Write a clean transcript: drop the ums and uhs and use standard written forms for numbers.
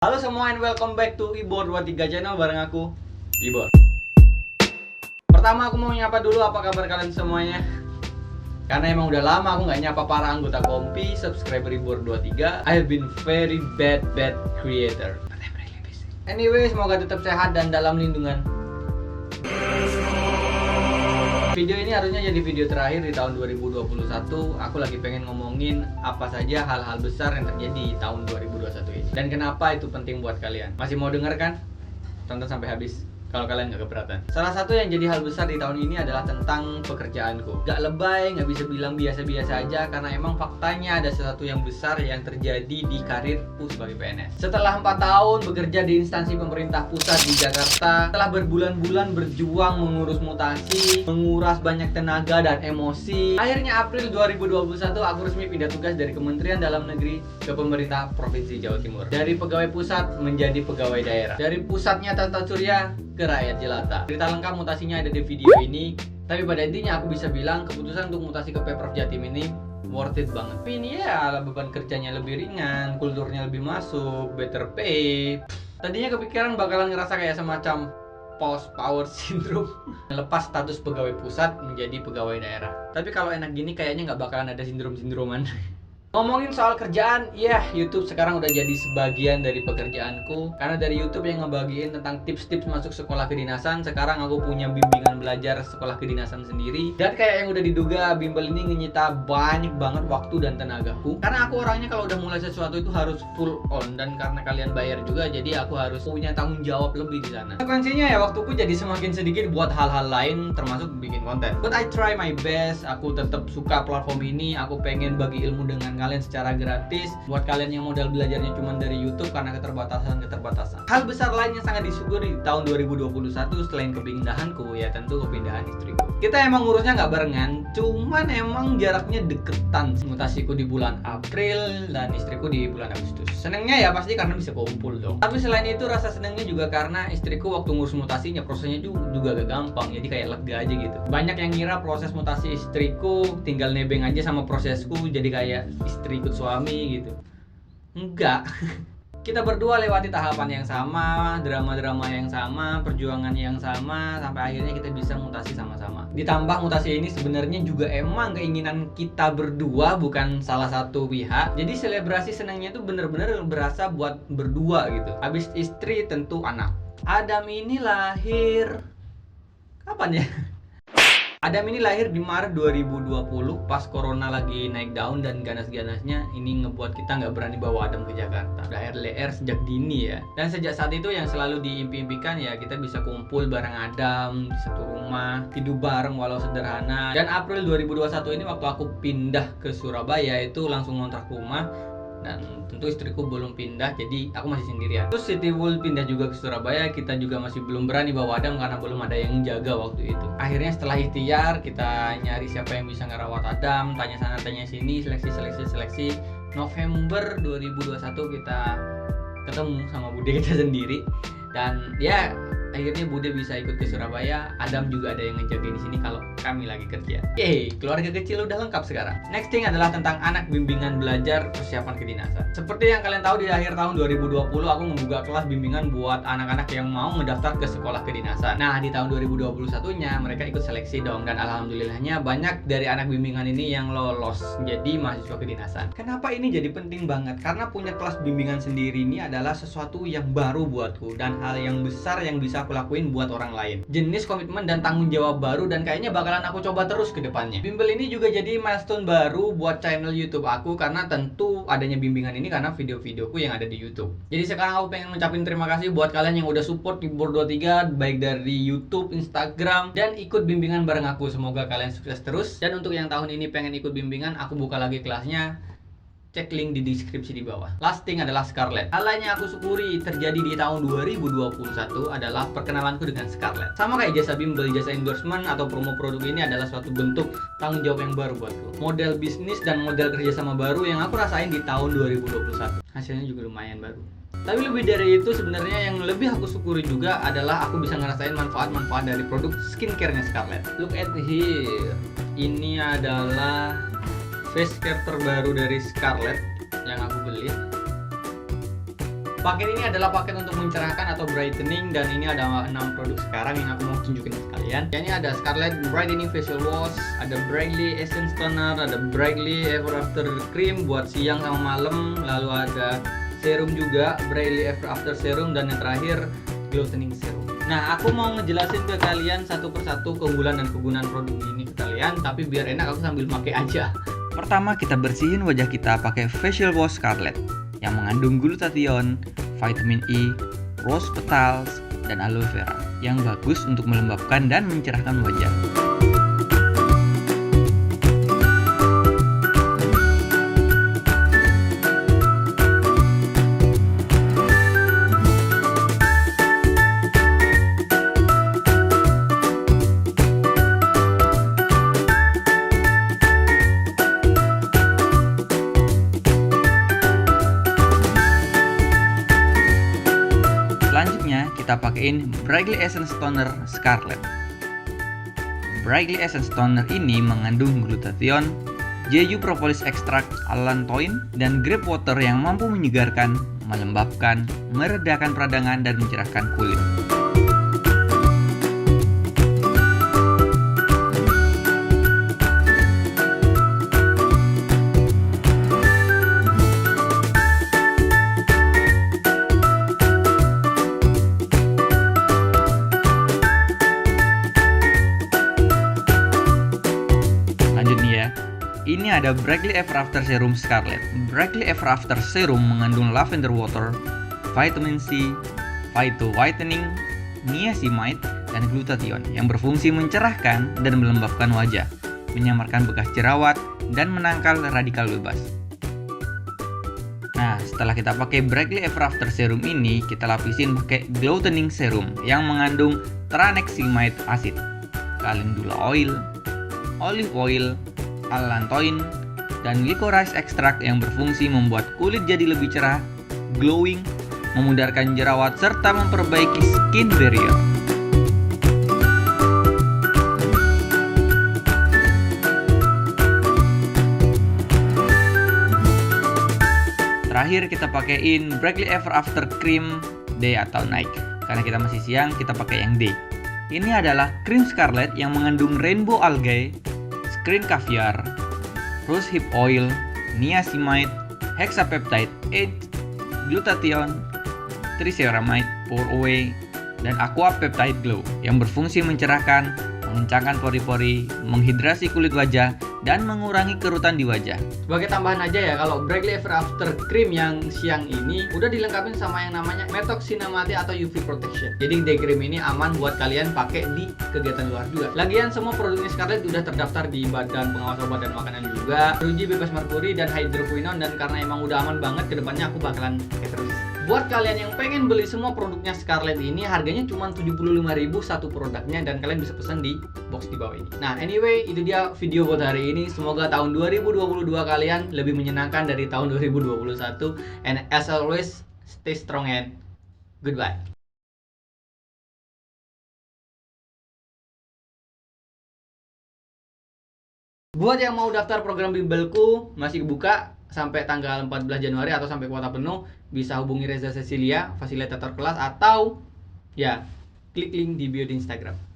Halo semua and welcome back to Ibor 23 channel bareng aku, Ibor. Pertama aku mau nyapa dulu apa kabar kalian semuanya. Karena emang udah lama aku nggak nyapa para anggota kompi, subscriber Ibor 23. I have been very bad creator. But I'm really busy. Anyway, semoga tetap sehat dan dalam lindungan. Video ini harusnya jadi video terakhir di tahun 2021. Aku lagi pengen ngomongin apa saja hal-hal besar yang terjadi di tahun 2021 ini. Dan kenapa itu penting buat kalian. Masih mau denger kan? Tonton sampai habis kalau kalian gak keberatan. Salah satu yang jadi hal besar di tahun ini adalah tentang pekerjaanku. Gak lebay, gak bisa bilang biasa-biasa aja, karena emang faktanya ada sesuatu yang besar yang terjadi di karirku sebagai PNS. Setelah 4 tahun bekerja di instansi pemerintah pusat di Jakarta, setelah berbulan-bulan berjuang mengurus mutasi, menguras banyak tenaga dan emosi, akhirnya April 2021 aku resmi pindah tugas dari Kementerian Dalam Negeri ke pemerintah Provinsi Jawa Timur. Dari pegawai pusat menjadi pegawai daerah. Dari pusatnya Tata Surya ke rakyat jelata. Cerita lengkap mutasinya ada di video ini. Tapi pada intinya aku bisa bilang keputusan untuk mutasi ke Pemprov Jatim ini worth it banget. Tapi ini ya beban kerjanya lebih ringan, kulturnya lebih masuk, better pay. Tadinya kepikiran bakalan ngerasa kayak semacam post power syndrome, lepas status pegawai pusat menjadi pegawai daerah. Tapi kalau enak gini kayaknya nggak bakalan ada sindrom-sindroman. Ngomongin soal kerjaan, ya YouTube sekarang udah jadi sebagian dari pekerjaanku. Karena dari YouTube yang ngebagiin tentang tips-tips masuk sekolah kedinasan, sekarang aku punya bimbingan belajar sekolah kedinasan sendiri. Dan kayak yang udah diduga, bimbel ini ngenyita banyak banget waktu dan tenagaku. Karena aku orangnya kalau udah mulai sesuatu itu harus full on. Dan karena kalian bayar juga, jadi aku harus punya tanggung jawab lebih di sana. Konsekuensinya ya waktuku jadi semakin sedikit buat hal-hal lain, termasuk bikin konten. But I try my best, aku tetap suka platform ini. Aku pengen bagi ilmu dengan kalian secara gratis buat kalian yang modal belajarnya cuma dari YouTube karena keterbatasan. Hal besar lain yang sangat disyukuri di tahun 2021 selain kepindahanku ya tentu kepindahan istriku. Kita emang ngurusnya nggak barengan, cuman emang jaraknya deketan. Mutasiku di bulan April dan istriku di bulan Agustus. Senengnya ya pasti karena bisa kumpul dong. Tapi selain itu rasa senengnya juga karena istriku waktu ngurus mutasinya prosesnya juga gak gampang, jadi kayak lega aja gitu. Banyak yang ngira proses mutasi istriku tinggal nebeng aja sama prosesku, jadi kayak istri ikut suami gitu. Enggak. Kita berdua lewati tahapan yang sama, drama-drama yang sama, perjuangan yang sama, sampai akhirnya kita bisa mutasi sama-sama. Ditambah mutasi ini sebenarnya juga emang keinginan kita berdua, bukan salah satu pihak. Jadi selebrasi senangnya itu bener-bener berasa buat berdua gitu. Habis istri tentu anak. Adam ini lahir kapan ya? Adam ini lahir di Maret 2020 pas corona lagi naik daun dan ganas-ganasnya. Ini ngebuat kita nggak berani bawa Adam ke Jakarta. Udah LDR sejak dini ya. Dan sejak saat itu yang selalu diimpi-impikan ya kita bisa kumpul bareng Adam di satu rumah, hidup bareng walau sederhana. Dan April 2021 ini waktu aku pindah ke Surabaya itu langsung ngontrak rumah. Dan tentu istriku belum pindah, jadi aku masih sendirian. Terus Sitiwul pindah juga ke Surabaya, kita juga masih belum berani bawa Adam karena belum ada yang jaga waktu itu. Akhirnya setelah ikhtiar, kita nyari siapa yang bisa ngerawat Adam, tanya sana tanya sini, seleksi. November 2021 kita ketemu sama bude kita sendiri. Dan ya akhirnya bude bisa ikut ke Surabaya. Adam juga ada yang ngejagain di sini kalau kami lagi kerja. Yeay, keluarga kecil udah lengkap sekarang. Next thing adalah tentang anak bimbingan belajar persiapan kedinasan. Seperti yang kalian tahu di akhir tahun 2020 aku membuka kelas bimbingan buat anak-anak yang mau mendaftar ke sekolah kedinasan. Nah, di tahun 2021-nya mereka ikut seleksi dong, dan alhamdulillahnya banyak dari anak bimbingan ini yang lolos jadi mahasiswa kedinasan. Kenapa ini jadi penting banget? Karena punya kelas bimbingan sendiri ini adalah sesuatu yang baru buatku dan hal yang besar yang bisa aku lakuin buat orang lain. Jenis komitmen dan tanggung jawab baru dan kayaknya bakalan aku coba terus ke depannya. Bimbel ini juga jadi milestone baru buat channel YouTube aku karena tentu adanya bimbingan ini karena video-videoku yang ada di YouTube. Jadi sekarang aku pengen ngucapin terima kasih buat kalian yang udah support Ibor 23 baik dari YouTube, Instagram, dan ikut bimbingan bareng aku. Semoga kalian sukses terus. Dan untuk yang tahun ini pengen ikut bimbingan, aku buka lagi kelasnya. Cek link di deskripsi di bawah. Last thing adalah Scarlett. Hal lain yang aku syukuri terjadi di tahun 2021 adalah perkenalanku dengan Scarlett. Sama kayak jasa bimbel, jasa endorsement atau promo produk ini adalah suatu bentuk tanggung jawab yang baru buatku. Model bisnis dan model kerjasama baru yang aku rasain di tahun 2021. Hasilnya juga lumayan baru. Tapi lebih dari itu sebenarnya yang lebih aku syukuri juga adalah aku bisa ngerasain manfaat-manfaat dari produk skincare-nya Scarlett. Look at here. Ini adalah face care terbaru dari Scarlett yang aku beli. Paket ini adalah paket untuk mencerahkan atau brightening, dan ini ada 6 produk sekarang yang aku mau tunjukin ke kalian. Ini ada Scarlett Brightening Facial Wash, ada Brightly Essence Toner, ada Brightly Ever After Cream buat siang sama malam, lalu ada serum juga, Brightly Ever After Serum, dan yang terakhir Glutening Serum. Nah, aku mau ngejelasin ke kalian satu persatu keunggulan dan kegunaan produk ini ke kalian, tapi biar enak aku sambil pakai aja. Pertama, kita bersihin wajah kita pakai facial wash Scarlett yang mengandung glutathione, vitamin E, rose petals, dan aloe vera yang bagus untuk melembabkan dan mencerahkan wajah. Selanjutnya, kita pakein Brightly Essence Toner Scarlett. Brightly Essence Toner ini mengandung glutathione, jeju propolis extract, allantoin, dan grape water yang mampu menyegarkan, melembabkan, meredakan peradangan, dan mencerahkan kulit. Ini ada Brightly Ever After Serum Scarlett. Brightly Ever After Serum mengandung lavender water, vitamin C, phyto whitening, niacinamide, dan glutathione yang berfungsi mencerahkan dan melembabkan wajah, menyamarkan bekas jerawat, dan menangkal radikal bebas. Nah, setelah kita pakai Brightly Ever After Serum ini, kita lapisin pakai Glutening Serum yang mengandung tranexamide acid, calendula oil, olive oil, allantoin, dan licorice extract yang berfungsi membuat kulit jadi lebih cerah, glowing, memudarkan jerawat, serta memperbaiki skin barrier. Terakhir kita pakein Brightly Ever After Cream Day atau Night. Karena kita masih siang, kita pakai yang Day. Ini adalah krim Scarlett yang mengandung rainbow algae, screen caviar, rosehip oil, niacinamide, hexapeptide 8, glutathione, triceramide, pour away, dan aqua peptide glow yang berfungsi mencerahkan, mengencangkan pori-pori, menghidrasi kulit wajah, dan mengurangi kerutan di wajah. Sebagai tambahan aja ya, kalau Brightly Ever After Cream yang siang ini udah dilengkapi sama yang namanya methoxynilamide atau UV protection. Jadi day cream ini aman buat kalian pakai di kegiatan luar juga. Lagian semua produknya Scarlett udah terdaftar di Badan Pengawas Obat dan Makanan juga, teruji bebas merkuri dan hydroquinone, dan karena emang udah aman banget, kedepannya aku bakalan pakai terus. Buat kalian yang pengen beli semua produknya Scarlett ini, harganya cuma 75.000 satu produknya, dan kalian bisa pesan di box di bawah ini. Nah, anyway, itu dia video buat hari ini. Semoga tahun 2022 kalian lebih menyenangkan dari tahun 2021. And as always, stay strong and goodbye. Buat yang mau daftar program bimbelku, masih buka sampai tanggal 14 Januari atau sampai kuota penuh, bisa hubungi Reza Cecilia, fasilitator kelas, atau ya klik link di bio di Instagram.